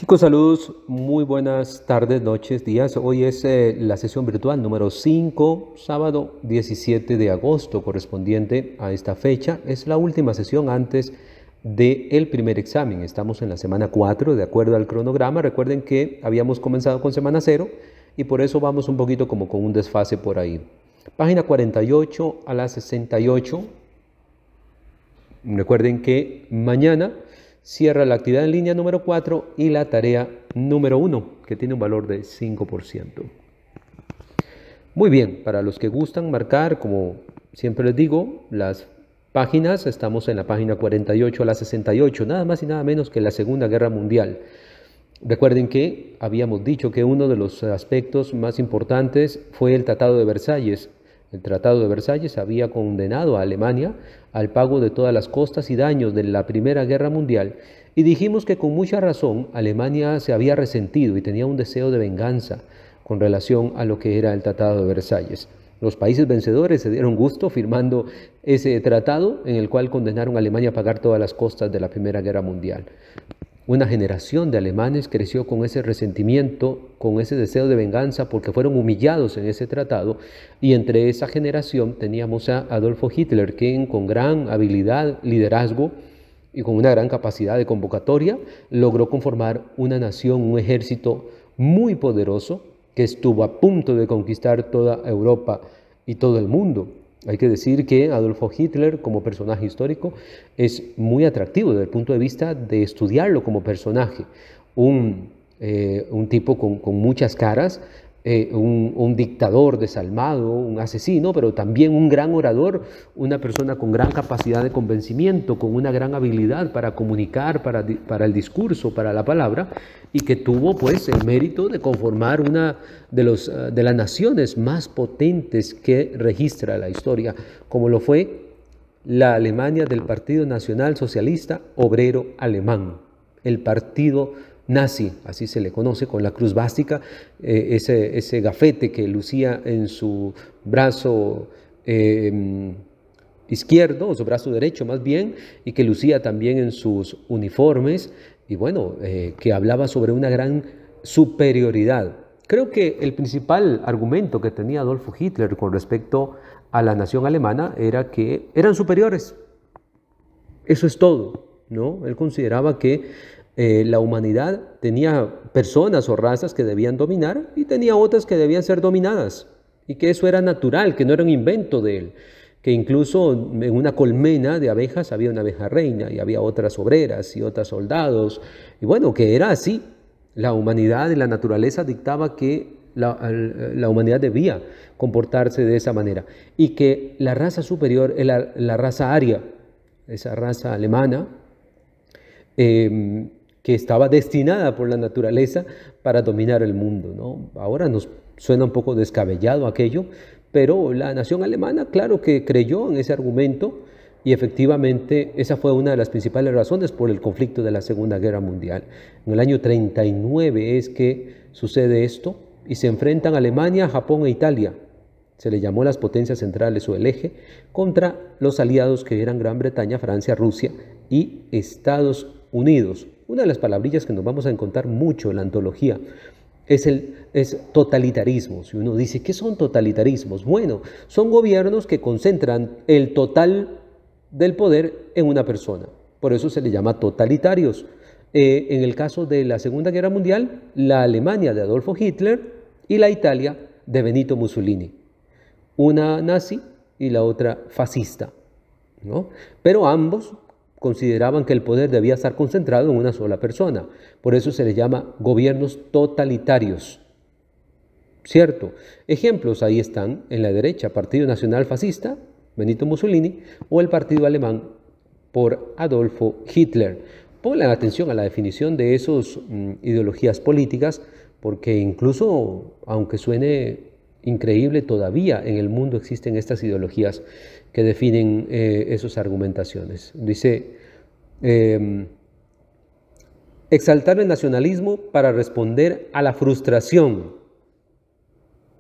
Chicos, saludos, muy buenas tardes, noches, días. Hoy es la sesión virtual número 5, sábado 17 de agosto, correspondiente a esta fecha. Es la última sesión antes del primer examen. Estamos en la semana 4, de acuerdo al cronograma. Recuerden que habíamos comenzado con semana 0 y por eso vamos un poquito como con un desfase por ahí. Página 48 a la 68. Recuerden que mañana cierra la actividad en línea número 4 y la tarea número 1, que tiene un valor de 5%. Muy bien, para los que gustan marcar, como siempre les digo, las páginas, estamos en la página 48 a la 68, nada más y nada menos que la Segunda Guerra Mundial. Recuerden que habíamos dicho que uno de los aspectos más importantes fue el Tratado de Versalles. El Tratado de Versalles había condenado a Alemania al pago de todas las costas y daños de la Primera Guerra Mundial y dijimos que con mucha razón Alemania se había resentido y tenía un deseo de venganza con relación a lo que era el Tratado de Versalles. Los países vencedores se dieron gusto firmando ese tratado en el cual condenaron a Alemania a pagar todas las costas de la Primera Guerra Mundial. Una generación de alemanes creció con ese resentimiento, con ese deseo de venganza, porque fueron humillados en ese tratado, y entre esa generación teníamos a Adolfo Hitler, quien con gran habilidad, liderazgo y con una gran capacidad de convocatoria, logró conformar una nación, un ejército muy poderoso, que estuvo a punto de conquistar toda Europa y todo el mundo. Hay que decir que Adolfo Hitler, como personaje histórico, es muy atractivo desde el punto de vista de estudiarlo como personaje. Un tipo con muchas caras, un dictador desalmado, un asesino, pero también un gran orador, una persona con gran capacidad de convencimiento, con una gran habilidad para comunicar, para el discurso, para la palabra, y que tuvo pues el mérito de conformar una de las naciones más potentes que registra la historia, como lo fue la Alemania del Partido Nacional Socialista Obrero Alemán, el partido nazi, así se le conoce, con la cruz bástica, ese gafete que lucía en su brazo izquierdo, o su brazo derecho más bien, y que lucía también en sus uniformes, y bueno, que hablaba sobre una gran superioridad. Creo que el principal argumento que tenía Adolfo Hitler con respecto a la nación alemana era que eran superiores. Eso es todo, ¿no? Él consideraba que la humanidad tenía personas o razas que debían dominar y tenía otras que debían ser dominadas, y que eso era natural, que no era un invento de él, que incluso en una colmena de abejas había una abeja reina y había otras obreras y otros soldados, y bueno, que era así. La humanidad y la naturaleza dictaba que la humanidad debía comportarse de esa manera, y que la raza superior era la raza aria, esa raza alemana, que estaba destinada por la naturaleza para dominar el mundo, ¿no? Ahora nos suena un poco descabellado aquello, pero la nación alemana, claro que creyó en ese argumento, y efectivamente esa fue una de las principales razones por el conflicto de la Segunda Guerra Mundial. En el año 39 es que sucede esto, y se enfrentan Alemania, Japón e Italia. Se le llamó las potencias centrales o el eje, contra los aliados que eran Gran Bretaña, Francia, Rusia y Estados Unidos. Una de las palabrillas que nos vamos a encontrar mucho en la antología es totalitarismo. Si uno dice, ¿qué son totalitarismos? Bueno, son gobiernos que concentran el total del poder en una persona. Por eso se le llama totalitarios. En el caso de la Segunda Guerra Mundial, la Alemania de Adolfo Hitler y la Italia de Benito Mussolini. Una nazi y la otra fascista, ¿no? Pero ambos consideraban que el poder debía estar concentrado en una sola persona. Por eso se les llama gobiernos totalitarios. ¿Cierto? Ejemplos ahí están en la derecha: Partido Nacional Fascista, Benito Mussolini, o el Partido Alemán por Adolfo Hitler. Pongan atención a la definición de esas ideologías políticas, porque incluso, aunque suene increíble, todavía en el mundo existen estas ideologías que definen esas argumentaciones. Dice, exaltar el nacionalismo para responder a la frustración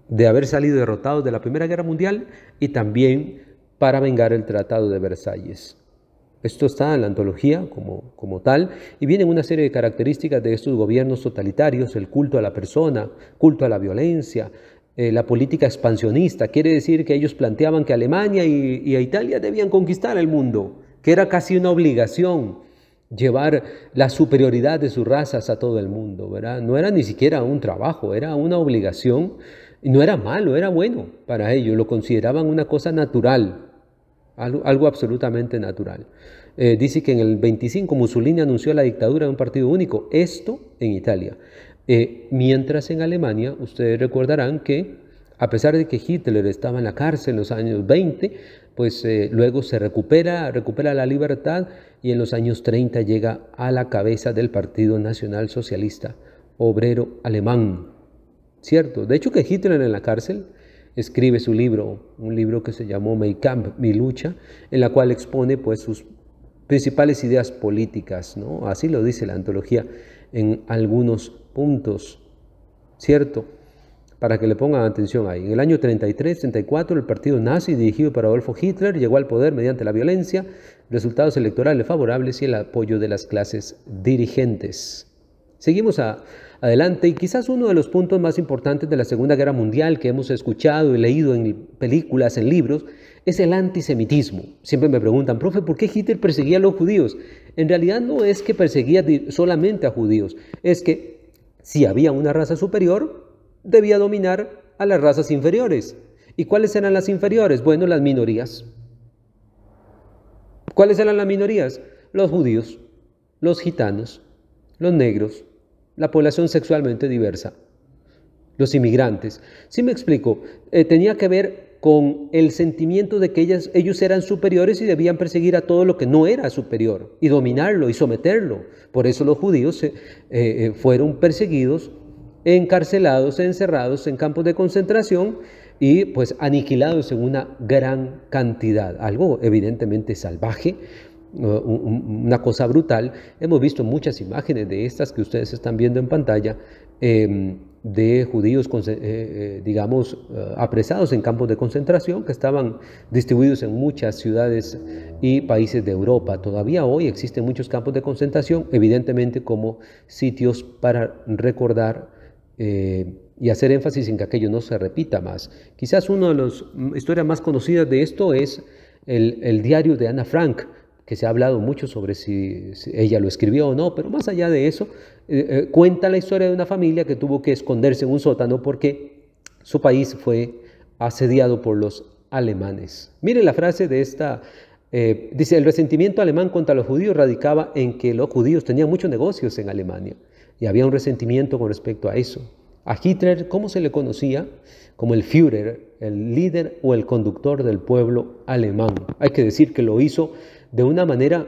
de haber salido derrotados de la Primera Guerra Mundial y también para vengar el Tratado de Versalles. Esto está en la antología como tal, y vienen una serie de características de estos gobiernos totalitarios: el culto a la persona, culto a la violencia, la política expansionista. Quiere decir que ellos planteaban que Alemania y a Italia debían conquistar el mundo, que era casi una obligación llevar la superioridad de sus razas a todo el mundo, ¿verdad? No era ni siquiera un trabajo, era una obligación, y no era malo, era bueno para ellos, lo consideraban una cosa natural, algo absolutamente natural. Dice que en el 25 Mussolini anunció la dictadura de un partido único, esto en Italia. Mientras en Alemania, ustedes recordarán que a pesar de que Hitler estaba en la cárcel en los años 20, pues luego se recupera la libertad y en los años 30 llega a la cabeza del Partido Nacional Socialista Obrero Alemán. ¿Cierto? De hecho que Hitler en la cárcel escribe su libro, un libro que se llamó Mein Kampf, Mi lucha, en la cual expone pues sus principales ideas políticas, ¿no? Así lo dice la antología en algunos puntos, ¿cierto? Para que le pongan atención ahí. En el año 33-34, el partido nazi dirigido por Adolfo Hitler llegó al poder mediante la violencia, resultados electorales favorables y el apoyo de las clases dirigentes. Seguimos adelante, y quizás uno de los puntos más importantes de la Segunda Guerra Mundial que hemos escuchado y leído en películas, en libros, es el antisemitismo. Siempre me preguntan, profe, ¿por qué Hitler perseguía a los judíos? En realidad no es que perseguía solamente a judíos, es que si había una raza superior, debía dominar a las razas inferiores. ¿Y cuáles eran las inferiores? Bueno, las minorías. ¿Cuáles eran las minorías? Los judíos, los gitanos, los negros, la población sexualmente diversa, los inmigrantes. ¿Sí me explico? Tenía que ver con el sentimiento de que ellos eran superiores y debían perseguir a todo lo que no era superior y dominarlo y someterlo. Por eso los judíos fueron perseguidos, encarcelados, encerrados en campos de concentración y pues aniquilados en una gran cantidad. Algo evidentemente salvaje, una cosa brutal. Hemos visto muchas imágenes de estas que ustedes están viendo en pantalla, de judíos, digamos, apresados en campos de concentración que estaban distribuidos en muchas ciudades y países de Europa. Todavía hoy existen muchos campos de concentración, evidentemente como sitios para recordar y hacer énfasis en que aquello no se repita más. Quizás una de las historias más conocidas de esto es el diario de Ana Frank, que se ha hablado mucho sobre si ella lo escribió o no, pero más allá de eso, cuenta la historia de una familia que tuvo que esconderse en un sótano porque su país fue asediado por los alemanes. Miren la frase de esta, dice: el resentimiento alemán contra los judíos radicaba en que los judíos tenían muchos negocios en Alemania y había un resentimiento con respecto a eso. A Hitler, ¿cómo se le conocía? Como el Führer, el líder o el conductor del pueblo alemán. Hay que decir que lo hizo de una manera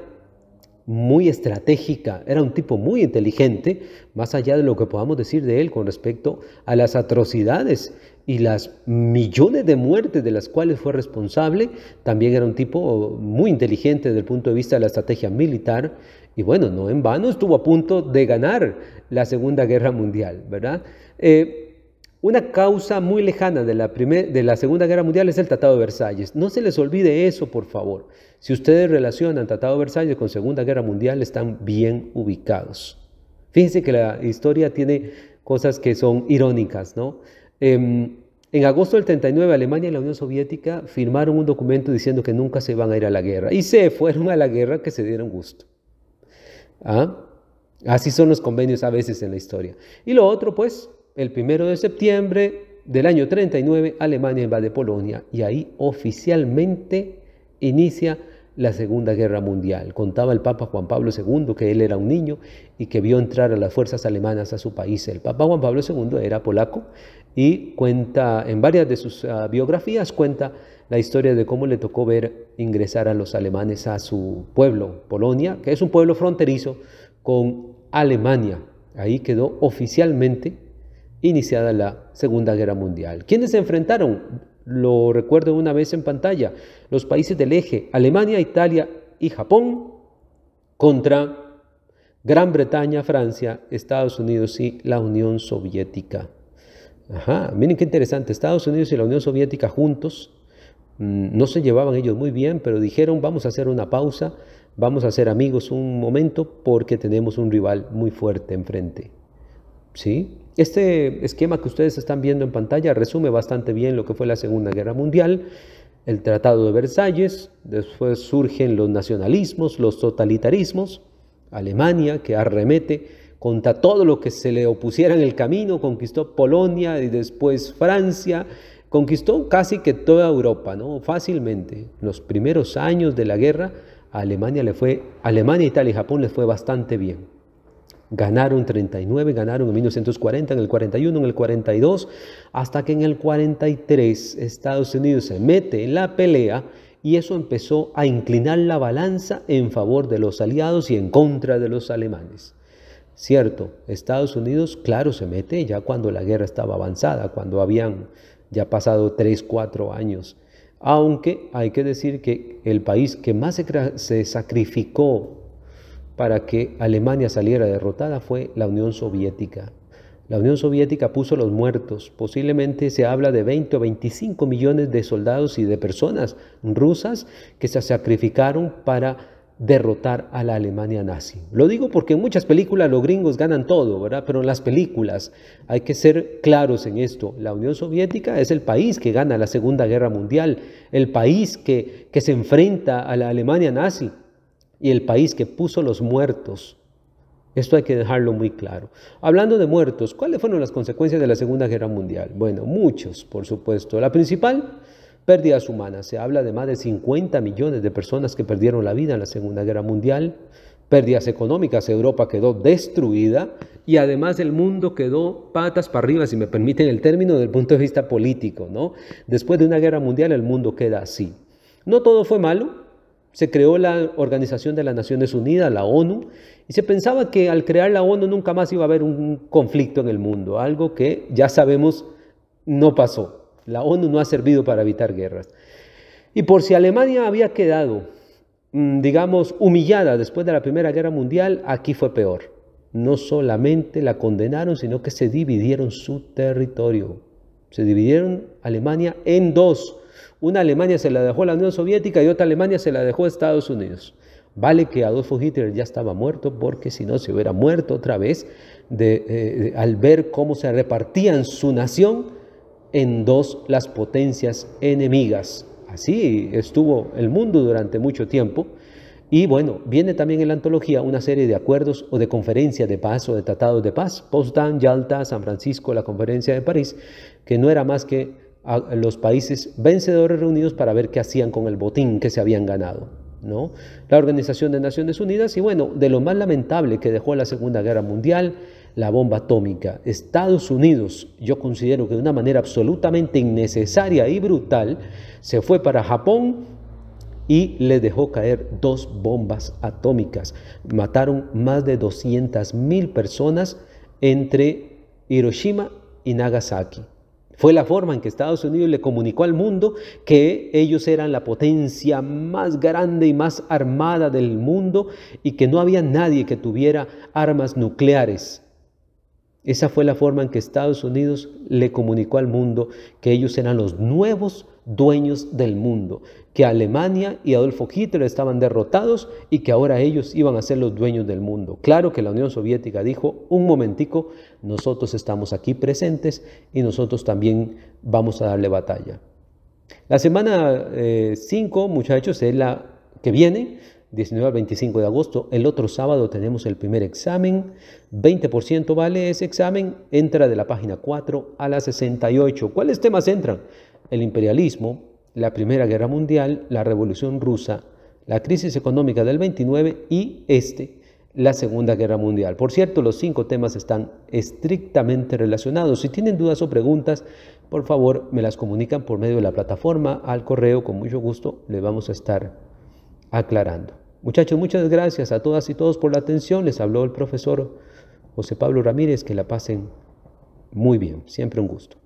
muy estratégica. Era un tipo muy inteligente, más allá de lo que podamos decir de él con respecto a las atrocidades y las millones de muertes de las cuales fue responsable. También era un tipo muy inteligente desde el punto de vista de la estrategia militar, y bueno, no en vano estuvo a punto de ganar la Segunda Guerra Mundial, ¿verdad? Una causa muy lejana de la Segunda Guerra Mundial es el Tratado de Versalles. No se les olvide eso, por favor. Si ustedes relacionan Tratado de Versalles con Segunda Guerra Mundial, están bien ubicados. Fíjense que la historia tiene cosas que son irónicas, ¿no? En agosto del 39, Alemania y la Unión Soviética firmaron un documento diciendo que nunca se van a ir a la guerra. Y se fueron a la guerra, que se dieron gusto. ¿Ah? Así son los convenios a veces en la historia. Y lo otro, pues, el 1 de septiembre del año 39, Alemania invade Polonia y ahí oficialmente inicia la Segunda Guerra Mundial. Contaba el Papa Juan Pablo II que él era un niño y que vio entrar a las fuerzas alemanas a su país. El Papa Juan Pablo II era polaco y cuenta en varias de sus biografías, cuenta la historia de cómo le tocó ver ingresar a los alemanes a su pueblo, Polonia, que es un pueblo fronterizo con Alemania. Ahí quedó oficialmente iniciada la Segunda Guerra Mundial. ¿Quiénes se enfrentaron? Lo recuerdo una vez en pantalla: los países del eje, Alemania, Italia y Japón, contra Gran Bretaña, Francia, Estados Unidos y la Unión Soviética. Ajá, miren qué interesante, Estados Unidos y la Unión Soviética juntos. No se llevaban ellos muy bien, pero dijeron: vamos a hacer una pausa, vamos a ser amigos un momento porque tenemos un rival muy fuerte enfrente. ¿Sí? Este esquema que ustedes están viendo en pantalla resume bastante bien lo que fue la Segunda Guerra Mundial, el Tratado de Versalles, después surgen los nacionalismos, los totalitarismos, Alemania que arremete contra todo lo que se le opusiera en el camino, conquistó Polonia y después Francia, conquistó casi que toda Europa, ¿no? Fácilmente. Los primeros años de la guerra, Alemania, Italia y Japón les fue bastante bien. Ganaron 39, ganaron en 1940, en el 41, en el 42, hasta que en el 43 Estados Unidos se mete en la pelea y eso empezó a inclinar la balanza en favor de los aliados y en contra de los alemanes. Cierto, Estados Unidos, claro, se mete ya cuando la guerra estaba avanzada, cuando habían ya pasado 3, 4 años. Aunque hay que decir que el país que más se sacrificó para que Alemania saliera derrotada fue la Unión Soviética. La Unión Soviética puso los muertos, posiblemente se habla de 20 o 25 millones de soldados y de personas rusas que se sacrificaron para derrotar a la Alemania nazi. Lo digo porque en muchas películas los gringos ganan todo, ¿verdad? Pero en las películas hay que ser claros en esto. La Unión Soviética es el país que gana la Segunda Guerra Mundial, el país que se enfrenta a la Alemania nazi y el país que puso los muertos. Esto hay que dejarlo muy claro. Hablando de muertos, ¿cuáles fueron las consecuencias de la Segunda Guerra Mundial? Bueno, muchos, por supuesto. La principal, pérdidas humanas. Se habla de más de 50 millones de personas que perdieron la vida en la Segunda Guerra Mundial. Pérdidas económicas, Europa quedó destruida y además el mundo quedó patas para arriba, si me permiten el término, desde el punto de vista político, ¿no? Después de una guerra mundial el mundo queda así. No todo fue malo. Se creó la Organización de las Naciones Unidas, la ONU, y se pensaba que al crear la ONU nunca más iba a haber un conflicto en el mundo, algo que ya sabemos no pasó. La ONU no ha servido para evitar guerras. Y por si Alemania había quedado, digamos, humillada después de la Primera Guerra Mundial, aquí fue peor. No solamente la condenaron, sino que se dividieron su territorio. Se dividieron Alemania en dos. Una Alemania se la dejó la Unión Soviética y otra Alemania se la dejó Estados Unidos. Vale que Adolfo Hitler ya estaba muerto, porque si no se hubiera muerto otra vez al ver cómo se repartían su nación en dos las potencias enemigas. Así estuvo el mundo durante mucho tiempo. Y bueno, viene también en la antología una serie de acuerdos o de conferencias de paz o de tratados de paz. Potsdam, Yalta, San Francisco, la Conferencia de París, que no era más que a los países vencedores reunidos para ver qué hacían con el botín que se habían ganado, ¿no? La Organización de Naciones Unidas y bueno, de lo más lamentable que dejó la Segunda Guerra Mundial, la bomba atómica. Estados Unidos, yo considero que de una manera absolutamente innecesaria y brutal, se fue para Japón y le dejó caer 2 bombas atómicas. Mataron más de 200.000 personas entre Hiroshima y Nagasaki. Fue la forma en que Estados Unidos le comunicó al mundo que ellos eran la potencia más grande y más armada del mundo y que no había nadie que tuviera armas nucleares. Esa fue la forma en que Estados Unidos le comunicó al mundo que ellos eran los nuevos dueños del mundo, que Alemania y Adolfo Hitler estaban derrotados y que ahora ellos iban a ser los dueños del mundo. Claro que la Unión Soviética dijo, un momentico, nosotros estamos aquí presentes y nosotros también vamos a darle batalla. La semana 5, muchachos, es la que viene, 19 al 25 de agosto. El otro sábado tenemos el primer examen, 20% vale ese examen, entra de la página 4 a la 68. ¿Cuáles temas entran? El imperialismo, la Primera Guerra Mundial, la Revolución Rusa, la crisis económica del 29 y la Segunda Guerra Mundial. Por cierto, los 5 temas están estrictamente relacionados. Si tienen dudas o preguntas, por favor, me las comunican por medio de la plataforma, al correo, con mucho gusto les vamos a estar aclarando. Muchachos, muchas gracias a todas y todos por la atención. Les habló el profesor José Pablo Ramírez. Que la pasen muy bien. Siempre un gusto.